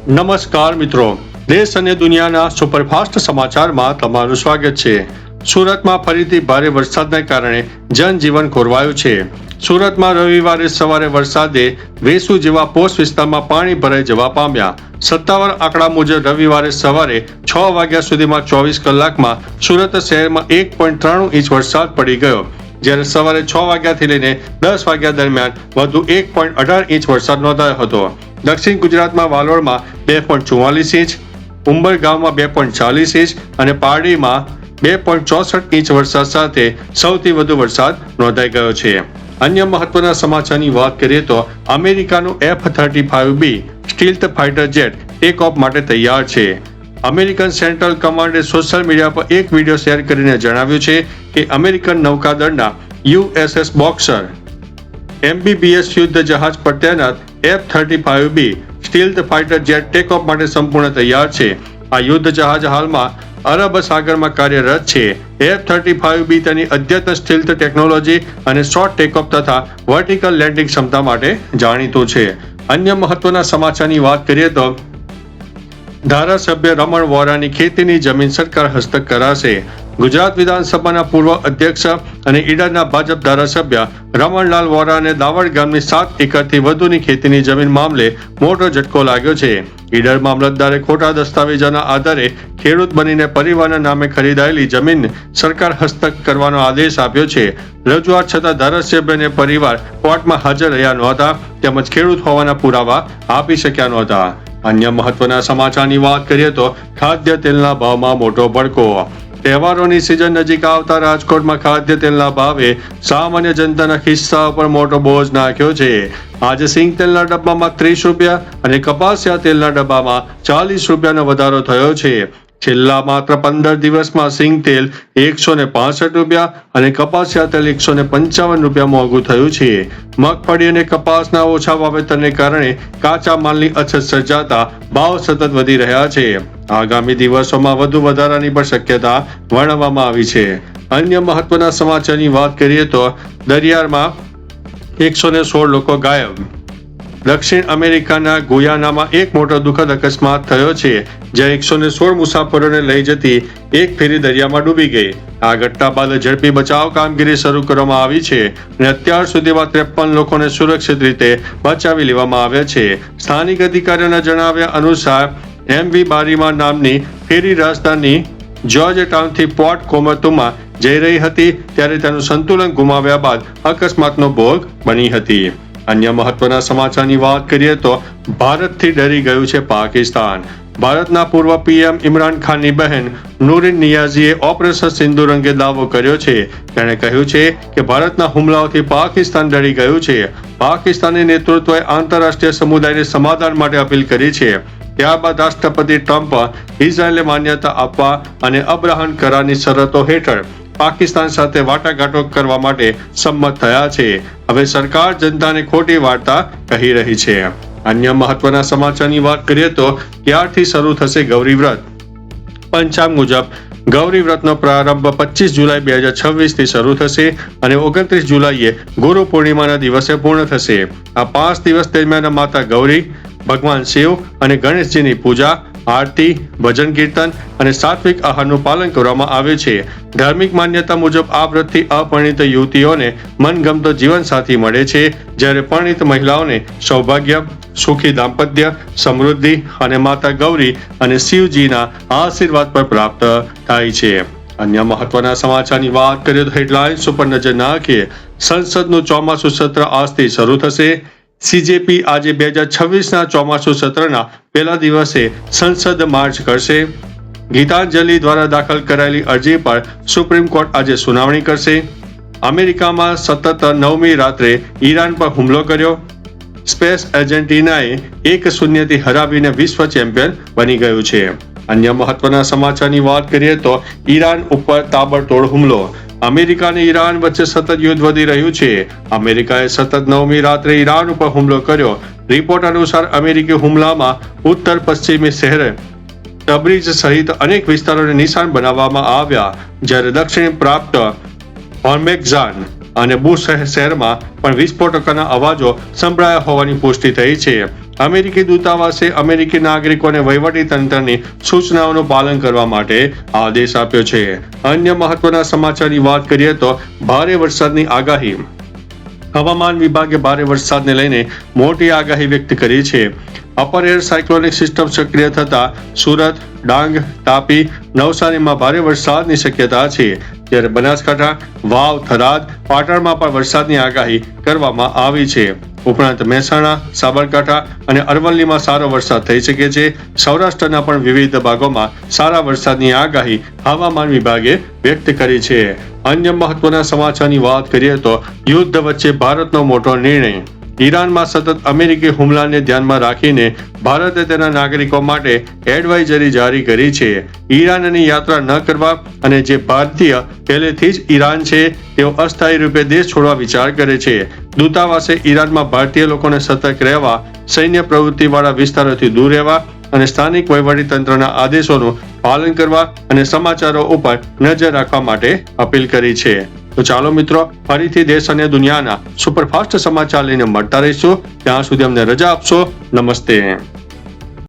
નમસ્કાર મિત્રો, દેશ અને દુનિયાના સુપરફાસ્ટ સમાચારમાં તમારું સ્વાગત છે। સુરતમાં ફરીથી ભારે વરસાદને કારણે જનજીવન ખોરવાયું છે। સુરતમાં રવિવારે સવારે વરસાદે વેસુ જેવા પોસ્ટ વિસ્તારમાં પાણી ભરાઈ જવા પામ્યા। સત્તાવાર આંકડા મુજબ રવિવારે સવારે 6 વાગ્યા સુધીમાં 24 કલાકમાં સુરત શહેરમાં 1.93 ઇંચ વરસાદ પડી ગયો, જ્યારે સવારે 6 વાગ્યાથી લઈને 10 વાગ્યા દરમિયાન વધુ 1.18 ઇંચ વરસાદ નોંધાયો હતો। દક્ષિણ ગુજરાતમાં વાલોડમાં 2.44 ઇંચ, ઉંબરગામમાં 2.40 ઇંચ અને પારડીમાં 2.64 ઇંચ વરસાદ સાથે સૌથી વધુ વરસાદ નોંધાઈ ગયો છે। અન્ય મહત્વના સમાચારની વાત કરીએ તો અમેરિકાનું F-35B stealth fighter jet take off માટે તૈયાર છે। અમેરિકન સેન્ટ્રલ કમાન્ડે સોશિયલ મીડિયા પર એક વિડીયો શેર કરીને જણાવ્યું છે કે અમેરિકન નૌકાદળના USS બોક્સર MBBS યુદ્ધ જહાજ પર તૈનાત F-35B stealth fighter jet take off માટે સંપૂર્ણ તૈયાર છે। આ યુદ્ધ જહાજ હાલમાં અરબ સાગરમાં કાર્યરત છે। F-35B તેની અદ્યતન સ્ટીલ્થ ટેકનોલોજી અને શોર્ટ ટેકઓફ તથા વર્ટિકલ લેન્ડિંગ ક્ષમતા માટે જાણીતું છે। અન્ય મહત્વના સમાચારની વાત કરીએ તો ધારાસભ્ય રમણ વોરાની ખેતીની જમીન સરકાર હસ્તક કરાશે। ગુજરાત વિધાનસભાના પૂર્વ અધ્યક્ષ અને ઈડરના ભાજપ ધારાસભ્ય રમણલાલ વોરાને દાવડ ગામની 7 એકરથી વધુની ખેતીની જમીન મામલે મોટો ઝટકો લાગ્યો છે। ઈડર મામલતદારે ખોટા દસ્તાવેજોના આધારે ખેડૂત બનીને પરિવારના નામે ખરીદાયેલી જમીન સરકાર હસ્તક કરવાનો આદેશ આપ્યો છે। રજૂઆત છતાં ધારાસભ્ય અને પરિવાર કોર્ટમાં હાજર રહ્યા નહોતા તેમજ ખેડૂત હોવાના પુરાવા આપી શક્યા નહોતા। અન્ય મહત્વના સમાચારની વાત કરીએ તો ખાદ્ય તેલના ભાવમાં મોટો ભડકો। તહેવારોની સિઝન નજીક આવતા રાજકોટમાં ખાદ્ય તેલના ભાવે સામાન્ય જનતાના ખિસ્સા પર મોટો બોજ નાખ્યો છે। આજે સિંગ તેલના ડબ્બામાં 30 રૂપિયા અને કપાસિયા તેલના ડબ્બામાં 40 રૂપિયાનો વધારો થયો છે। છેલ્લા માત્ર 15 દિવસમાં સિંગ તેલ 165 રૂપિયા અને કપાસિયા તેલ 155 રૂપિયા મોંઘું થયું છે। મગફળી અને કપાસના ઓછા વાવેતરને કારણે કાચા માલની અછત સર્જાતા ભાવ સતત વધી રહ્યા છે। આગામી દિવસોમાં વધુ વધારાની પણ શક્યતા વર્ણવવામાં આવી છે। અન્ય મહત્વના સમાચારની વાત કરીએ તો દરિયામાં 116 લોકો ગાયબ। દક્ષિણ અમેરિકાના ગુયાનામાં એક મોટો દુઃખદ અકસ્માત થયો છે, જ્યાં 116 મુસાફરોને લઈ જતી એક ફેરી દરિયામાં ડૂબી ગઈ। આ ઘટના બાદ ઝડપી બચાવ કામગીરી શરૂ કરવામાં આવી છે અને અત્યાર સુધીમાં 53 લોકોને સુરક્ષિત રીતે બચાવી લેવામાં આવ્યા છે। સ્થાનિક અધિકારીઓના જણાવ્યા અનુસાર MV બારીમા નામની ફેરી રાજધાની જ્યોર્જ ટાઉનથી પોર્ટ કોમતુમાં જઈ રહી હતી ત્યારે તેનું સંતુલન ગુમાવ્યા બાદ અકસ્માતનો ભોગ બની હતી। અન્ય મહત્વના સમાચારની વાત કરીએ તો ભારતથી ડરી ગયું છે પાકિસ્તાન। ભારતના પૂર્વ PM ઇમરાન ખાનની બહેન નૂરિન નિયાઝીએ ઓપરેશન સિંદૂર અંગે દાવો કર્યો છે। તેણે કહ્યું છે કે ભારતના હુમલાઓથી પાકિસ્તાન ડરી ગયું છે। પાકિસ્તાની નેતૃત્વએ આંતરરાષ્ટ્રીય સમુદાયને સમાધાન માટે અપીલ કરી છે। ત્યારબાદ રાષ્ટ્રપતિ ટ્રમ્પ ઇઝરાયેલને માન્યતા આપવા અને અબ્રાહમ કરારની શરતો હેઠળ પાકિસ્તાન સાથે વાટાઘાટો કરવા માટે સંમત થયા છે। હવે સરકાર જનતાને ખોટી વાર્તા કહી રહી છે। અન્ય મહત્વના સમાચારની વાત કરીએ તો ક્યારથી શરૂ થશે ગૌરી વ્રત? પંચાંગ મુજબ ગૌરી વ્રતનો પ્રારંભ 25 જુલાઈ 2026 થી શરૂ થશે અને 29 જુલાઈએ ગુરુ પૂર્ણિમાના દિવસે પૂર્ણ થશે। આ 5 દિવસ દરમિયાન માતા ગૌરી, ભગવાન શિવ અને ગણેશજીની પૂજા, આરતી, ભજન કીર્તન અને સાત્વિક આહારનું પાલન કરવામાં આવે છે। ધાર્મિક માન્યતા મુજબ આ વ્રતથી અપરિણિત યુવતીઓને મનગમતો જીવનસાથી મળે છે, જ્યારે પરિણિત મહિલાઓને સૌભાગ્ય, સુખી દાંપત્ય, સમૃદ્ધિ અને માતા ગૌરી અને શિવજીના આશીર્વાદ પર પ્રાપ્ત થાય છે। અન્ય મહત્વના સમાચારની વાત કરીએ તો હેડલાઇન્સ ઉપર નજર નાખીએ। સંસદનું ચોમાસું સત્ર આજથી શરૂ થશે। CJP આજે 2026ના ચોમાસુ સત્રના પહેલા દિવસે સંસદ માર્ચ કરશે। ગીતાંજલિ દ્વારા દાખલ કરાયેલી અરજી પર સુપ્રીમ કોર્ટ આજે સુનાવણી કરશે। અમેરિકામાં સતત 9મી રાત્રે ઈરાન પર હુમલો કર્યો। સ્પેસ આર્જેન્ટિનાએ 1-0થી હરાવીને વિશ્વ ચેમ્પિયન બની ગયું છે। અન્ય મહત્વના સમાચારની વાત કરીએ તો ઈરાન ઉપર તાબડતોડ હુમલો। અમેરિકા અને ઈરાન વચ્ચે સતત યુદ્ધ વધી રહ્યું છે। અમેરિકાએ સતત 9મી રાત્રે ઈરાન ઉપર હુમલો કર્યો। રિપોર્ટ અનુસાર અમેરિકી હુમલામાં ઉત્તર પશ્ચિમી શહેર તબરીઝ સહિત અનેક વિસ્તારોને નિશાન બનાવવામાં આવ્યા, જ્યારે દક્ષિણ પ્રાપ્ત હોર્મેઝગાન અને બુશ શહેરમાં પણ વિસ્ફોટકોના અવાજો સંભળાયા હોવાની પુષ્ટિ થઈ છે। અમેરિકી દૂતાવાસે અમેરિકી નાગરિકોને વહીવટી તંત્રની સૂચનાઓનું પાલન કરવા માટે આદેશ આપ્યો છે. અન્ય મહત્વના સમાચારની વાત કરીએ તો ભારે વરસાદની આગાહી. હવામાન વિભાગે ભારે વરસાદને લઈને મોટી આગાહી વ્યક્ત કરી છે. અપર એર સાયક્લોનિક સિસ્ટમ સક્રિય થતા સુરત, ડાંગ, તાપી, નવસારીમાં ભારે વરસાદની શક્યતા છે. ત્યારે બનાસકાંઠા, વાવ, થરાદ, પાટણમાં પણ વરસાદની આગાહી કરવામાં આવી છે. ઉપરાંત મહેસાણા, સાબરકાંઠા અને અરવલ્લીમાં સારો વરસાદ થઈ શકે છે. સૌરાષ્ટ્રના પણ વિવિધ ભાગોમાં સારા વરસાદની આગાહી હવામાન વિભાગે વ્યક્ત કરી છે. અન્ય મહત્વના સમાચારની વાત કરીએ તો યુદ્ધ વચ્ચે ભારતનો મોટો નિર્ણય. ઈરાનમાં સતત અમેરિકી હુમલાને ધ્યાનમાં રાખીને ભારતે તેના નાગરિકો માટે એડવાઇઝરી જારી કરી છે. ઈરાનની યાત્રા ન કરવા અને જે ભારતીય પહેલેથી જ ઈરાન છે તેઓ અસ્થાયી રૂપે દેશ છોડવા વિચાર કરે છે. દૂતાવાસે ઈરાનમાં ભારતીય લોકોને સતર્ક રહેવા, સૈન્ય પ્રવૃત્તિવાળા વિસ્તારોથી દૂર રહેવા અને સ્થાનિક વહીવટીતંત્રના આદેશોનું પાલન કરવા અને સમાચારો ઉપર નજર રાખવા માટે અપીલ કરી છે. તો ચાલો મિત્રો, ફરીથી દેશ અને દુનિયાના સુપરફાસ્ટ સમાચાર લઈને મળતા રહીશું. ત્યાં સુધી અમને રજા આપશો. નમસ્તે.